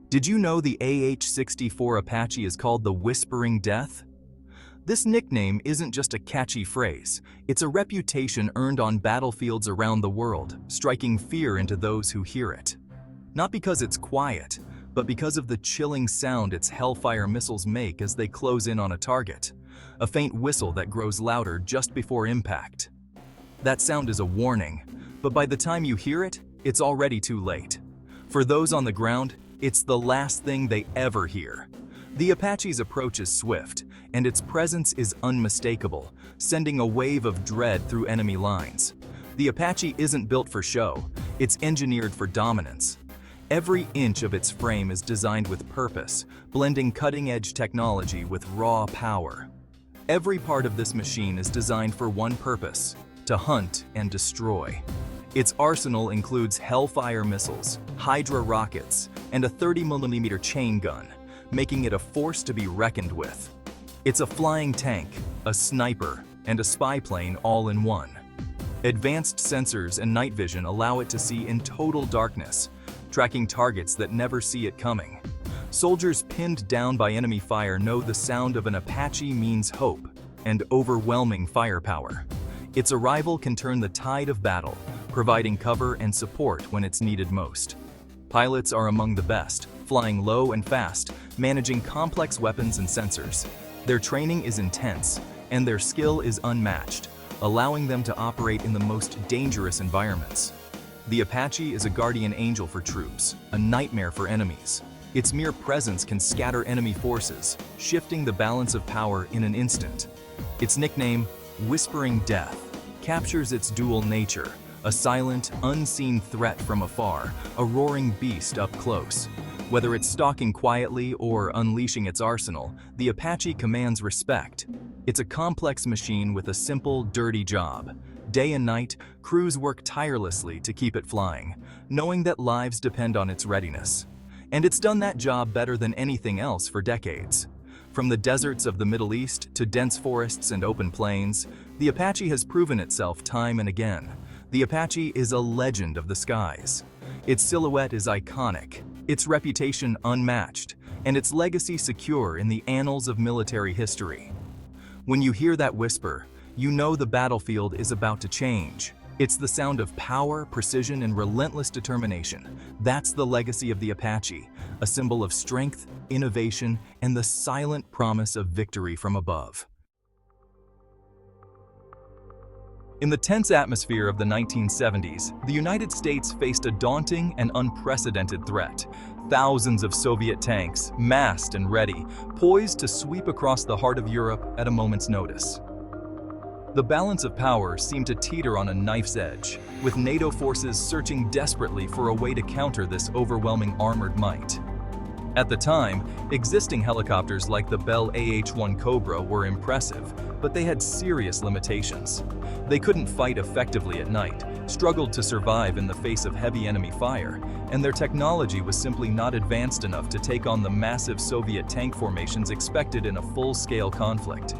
Did you know the AH-64 Apache is called the Whispering Death? This nickname isn't just a catchy phrase, it's a reputation earned on battlefields around the world, striking fear into those who hear it. Not because it's quiet, but because of the chilling sound its Hellfire missiles make as they close in on a target, a faint whistle that grows louder just before impact. That sound is a warning, but by the time you hear it, it's already too late. For those on the ground, it's the last thing they ever hear. The Apache's approach is swift, and its presence is unmistakable, sending a wave of dread through enemy lines. The Apache isn't built for show, it's engineered for dominance. Every inch of its frame is designed with purpose, blending cutting-edge technology with raw power. Every part of this machine is designed for one purpose: to hunt and destroy. Its arsenal includes Hellfire missiles, Hydra rockets, and a 30mm chain gun, making it a force to be reckoned with. It's a flying tank, a sniper, and a spy plane all in one. Advanced sensors and night vision allow it to see in total darkness, tracking targets that never see it coming. Soldiers pinned down by enemy fire know the sound of an Apache means hope and overwhelming firepower. Its arrival can turn the tide of battle, providing cover and support when it's needed most. Pilots are among the best, flying low and fast, managing complex weapons and sensors. Their training is intense, and their skill is unmatched, allowing them to operate in the most dangerous environments. The Apache is a guardian angel for troops, a nightmare for enemies. Its mere presence can scatter enemy forces, shifting the balance of power in an instant. Its nickname, Whispering Death, captures its dual nature: a silent, unseen threat from afar, a roaring beast up close. Whether it's stalking quietly or unleashing its arsenal, the Apache commands respect. It's a complex machine with a simple, dirty job. Day and night, crews work tirelessly to keep it flying, knowing that lives depend on its readiness. And it's done that job better than anything else for decades. From the deserts of the Middle East to dense forests and open plains, the Apache has proven itself time and again. The Apache is a legend of the skies. Its silhouette is iconic, its reputation unmatched, and its legacy secure in the annals of military history. When you hear that whisper, you know the battlefield is about to change. It's the sound of power, precision, and relentless determination. That's the legacy of the Apache, a symbol of strength, innovation, and the silent promise of victory from above. In the tense atmosphere of the 1970s, the United States faced a daunting and unprecedented threat. Thousands of Soviet tanks, massed and ready, poised to sweep across the heart of Europe at a moment's notice. The balance of power seemed to teeter on a knife's edge, with NATO forces searching desperately for a way to counter this overwhelming armored might. At the time, existing helicopters like the Bell AH-1 Cobra were impressive, but they had serious limitations. They couldn't fight effectively at night, struggled to survive in the face of heavy enemy fire, and their technology was simply not advanced enough to take on the massive Soviet tank formations expected in a full-scale conflict.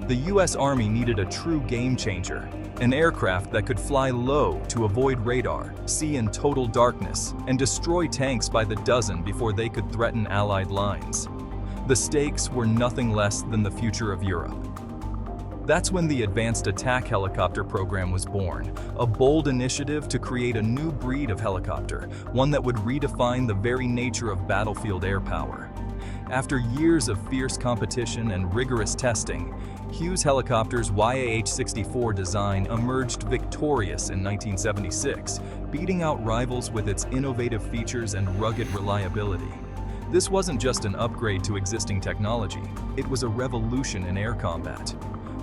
The US Army needed a true game-changer, an aircraft that could fly low to avoid radar, see in total darkness, and destroy tanks by the dozen before they could threaten Allied lines. The stakes were nothing less than the future of Europe. That's when the Advanced Attack Helicopter program was born, a bold initiative to create a new breed of helicopter, one that would redefine the very nature of battlefield air power. After years of fierce competition and rigorous testing, Hughes Helicopter's AH-64 design emerged victorious in 1976, beating out rivals with its innovative features and rugged reliability. This wasn't just an upgrade to existing technology, it was a revolution in air combat.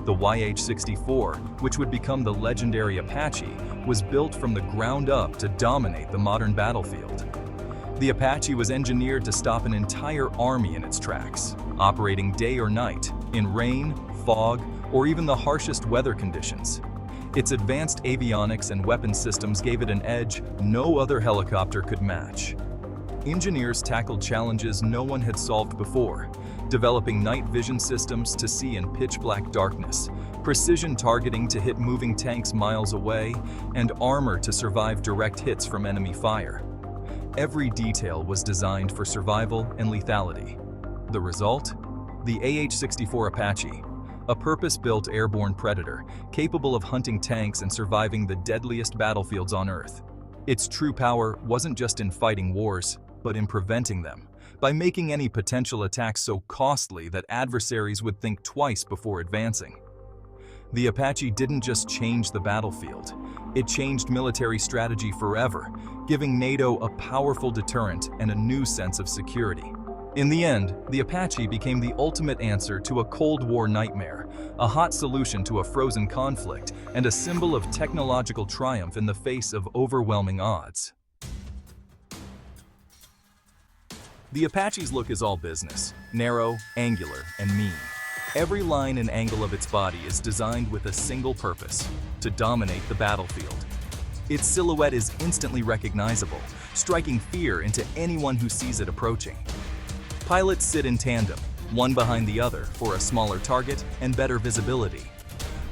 The AH-64, which would become the legendary Apache, was built from the ground up to dominate the modern battlefield. The Apache was engineered to stop an entire army in its tracks, operating day or night, in rain, fog, or even the harshest weather conditions. Its advanced avionics and weapon systems gave it an edge no other helicopter could match. Engineers tackled challenges no one had solved before, developing night vision systems to see in pitch-black darkness, precision targeting to hit moving tanks miles away, and armor to survive direct hits from enemy fire. Every detail was designed for survival and lethality. The result? The AH-64 Apache, a purpose-built airborne predator capable of hunting tanks and surviving the deadliest battlefields on Earth. Its true power wasn't just in fighting wars, but in preventing them, by making any potential attacks so costly that adversaries would think twice before advancing. The Apache didn't just change the battlefield, it changed military strategy forever, giving NATO a powerful deterrent and a new sense of security. In the end, the Apache became the ultimate answer to a Cold War nightmare, a hot solution to a frozen conflict, and a symbol of technological triumph in the face of overwhelming odds. The Apache's look is all business, narrow, angular, and mean. Every line and angle of its body is designed with a single purpose: to dominate the battlefield. Its silhouette is instantly recognizable, striking fear into anyone who sees it approaching. Pilots sit in tandem, one behind the other, for a smaller target and better visibility.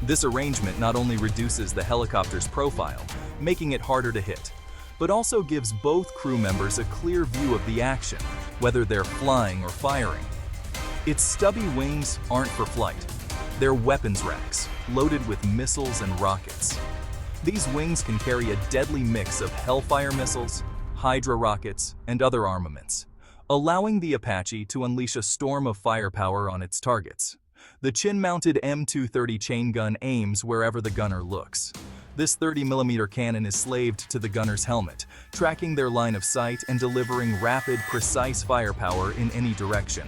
This arrangement not only reduces the helicopter's profile, making it harder to hit, but also gives both crew members a clear view of the action, whether they're flying or firing. Its stubby wings aren't for flight. They're weapons racks, loaded with missiles and rockets. These wings can carry a deadly mix of Hellfire missiles, Hydra rockets, and other armaments, allowing the Apache to unleash a storm of firepower on its targets. The chin-mounted M230 chain gun aims wherever the gunner looks. This 30mm cannon is slaved to the gunner's helmet, tracking their line of sight and delivering rapid, precise firepower in any direction.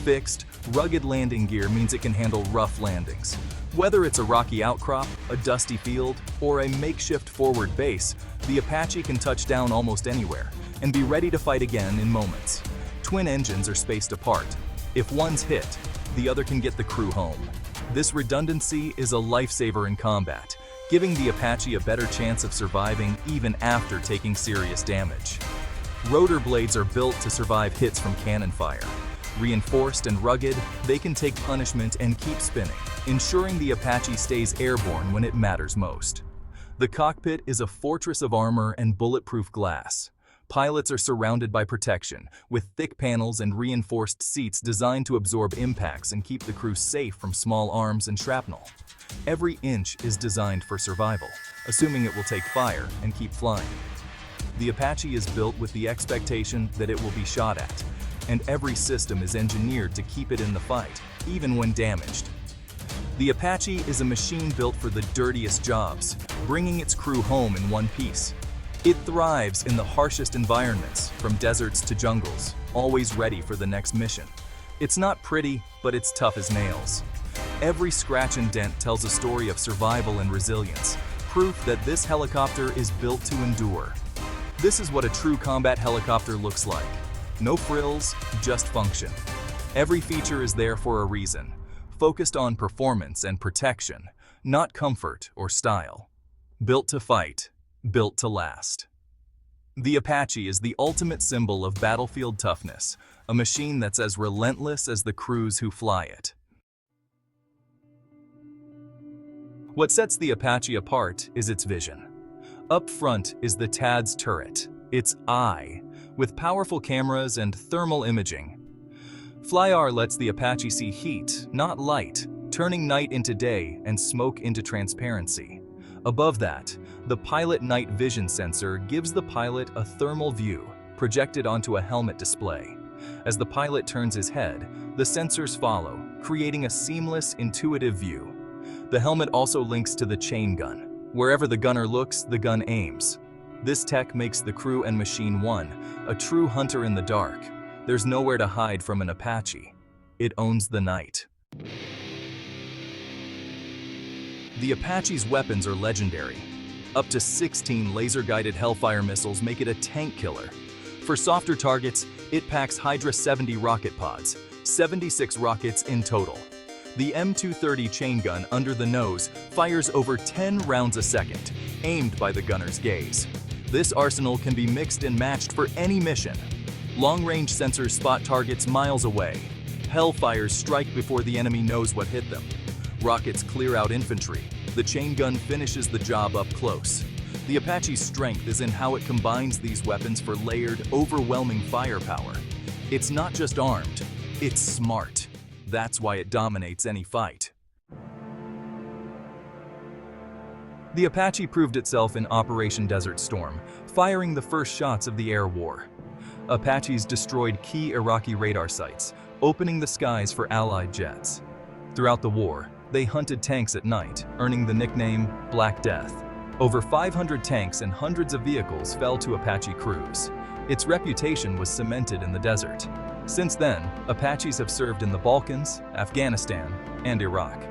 Fixed, rugged landing gear means it can handle rough landings. Whether it's a rocky outcrop, a dusty field, or a makeshift forward base, the Apache can touch down almost anywhere and be ready to fight again in moments. Twin engines are spaced apart. If one's hit, the other can get the crew home. This redundancy is a lifesaver in combat, giving the Apache a better chance of surviving even after taking serious damage. Rotor blades are built to survive hits from cannon fire. Reinforced and rugged, they can take punishment and keep spinning, ensuring the Apache stays airborne when it matters most. The cockpit is a fortress of armor and bulletproof glass. Pilots are surrounded by protection, with thick panels and reinforced seats designed to absorb impacts and keep the crew safe from small arms and shrapnel. Every inch is designed for survival, assuming it will take fire and keep flying. The Apache is built with the expectation that it will be shot at, and every system is engineered to keep it in the fight, even when damaged. The Apache is a machine built for the dirtiest jobs, bringing its crew home in one piece. It thrives in the harshest environments, from deserts to jungles, always ready for the next mission. It's not pretty, but it's tough as nails. Every scratch and dent tells a story of survival and resilience, proof that this helicopter is built to endure. This is what a true combat helicopter looks like. No frills, just function. Every feature is there for a reason, focused on performance and protection, not comfort or style. Built to fight, built to last. The Apache is the ultimate symbol of battlefield toughness, a machine that's as relentless as the crews who fly it. What sets the Apache apart is its vision. Up front is the TADS turret, its eye, with powerful cameras and thermal imaging. FLIR lets the Apache see heat, not light, turning night into day and smoke into transparency. Above that, the pilot night vision sensor gives the pilot a thermal view, projected onto a helmet display. As the pilot turns his head, the sensors follow, creating a seamless, intuitive view. The helmet also links to the chain gun. Wherever the gunner looks, the gun aims. This tech makes the crew and machine one, a true hunter in the dark. There's nowhere to hide from an Apache. It owns the night. The Apache's weapons are legendary. Up to 16 laser-guided Hellfire missiles make it a tank killer. For softer targets, it packs Hydra 70 rocket pods, 76 rockets in total. The M230 chain gun under the nose fires over 10 rounds a second, aimed by the gunner's gaze. This arsenal can be mixed and matched for any mission. Long-range sensors spot targets miles away. Hellfires strike before the enemy knows what hit them. Rockets clear out infantry. The chain gun finishes the job up close. The Apache's strength is in how it combines these weapons for layered, overwhelming firepower. It's not just armed, it's smart. That's why it dominates any fight. The Apache proved itself in Operation Desert Storm, firing the first shots of the air war. Apaches destroyed key Iraqi radar sites, opening the skies for Allied jets. Throughout the war, they hunted tanks at night, earning the nickname Black Death. Over 500 tanks and hundreds of vehicles fell to Apache crews. Its reputation was cemented in the desert. Since then, Apaches have served in the Balkans, Afghanistan, and Iraq.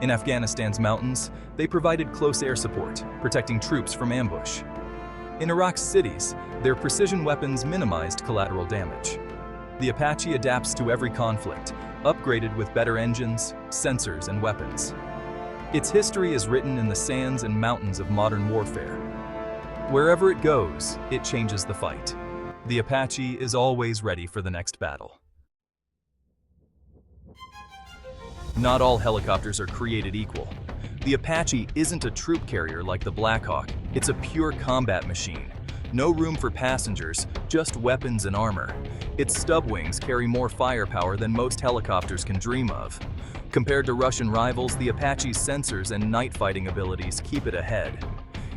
In Afghanistan's mountains, they provided close air support, protecting troops from ambush. In Iraq's cities, their precision weapons minimized collateral damage. The Apache adapts to every conflict, upgraded with better engines, sensors, and weapons. Its history is written in the sands and mountains of modern warfare. Wherever it goes, it changes the fight. The Apache is always ready for the next battle. Not all helicopters are created equal. The Apache isn't a troop carrier like the Black Hawk, it's a pure combat machine. No room for passengers, just weapons and armor. Its stub wings carry more firepower than most helicopters can dream of. Compared to Russian rivals, the Apache's sensors and night fighting abilities keep it ahead.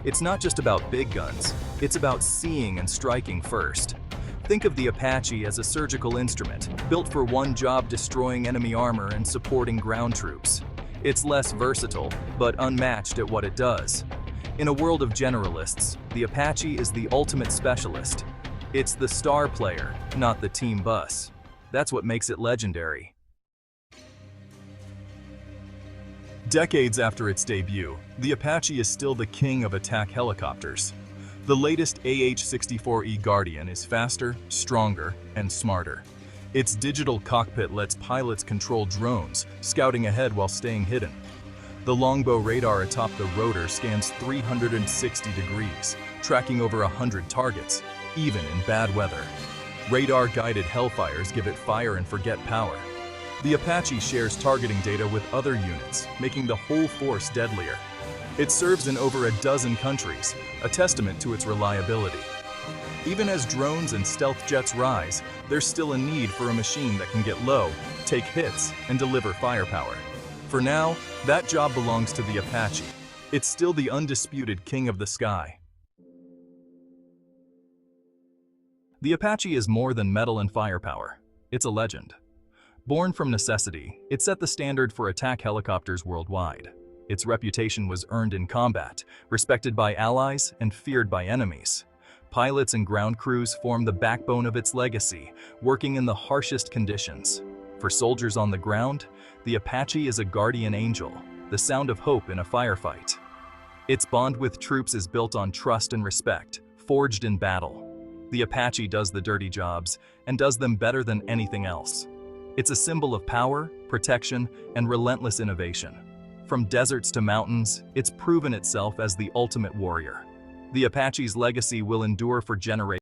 It's not just about big guns, it's about seeing and striking first. Think of the Apache as a surgical instrument, built for one job: destroying enemy armor and supporting ground troops. It's less versatile, but unmatched at what it does. In a world of generalists, the Apache is the ultimate specialist. It's the star player, not the team bus. That's what makes it legendary. Decades after its debut, the Apache is still the king of attack helicopters. The latest AH-64 Guardian is faster, stronger, and smarter. Its digital cockpit lets pilots control drones, scouting ahead while staying hidden. The longbow radar atop the rotor scans 360 degrees, tracking over 100 targets, even in bad weather. Radar-guided Hellfires give it fire-and-forget power. The Apache shares targeting data with other units, making the whole force deadlier. It serves in over a dozen countries, a testament to its reliability. Even as drones and stealth jets rise, there's still a need for a machine that can get low, take hits, and deliver firepower. For now, that job belongs to the Apache. It's still the undisputed king of the sky. The Apache is more than metal and firepower. It's a legend. Born from necessity, it set the standard for attack helicopters worldwide. Its reputation was earned in combat, respected by allies and feared by enemies. Pilots and ground crews form the backbone of its legacy, working in the harshest conditions. For soldiers on the ground, the Apache is a guardian angel, the sound of hope in a firefight. Its bond with troops is built on trust and respect, forged in battle. The Apache does the dirty jobs, and does them better than anything else. It's a symbol of power, protection, and relentless innovation. From deserts to mountains, it's proven itself as the ultimate warrior. The Apache's legacy will endure for generations.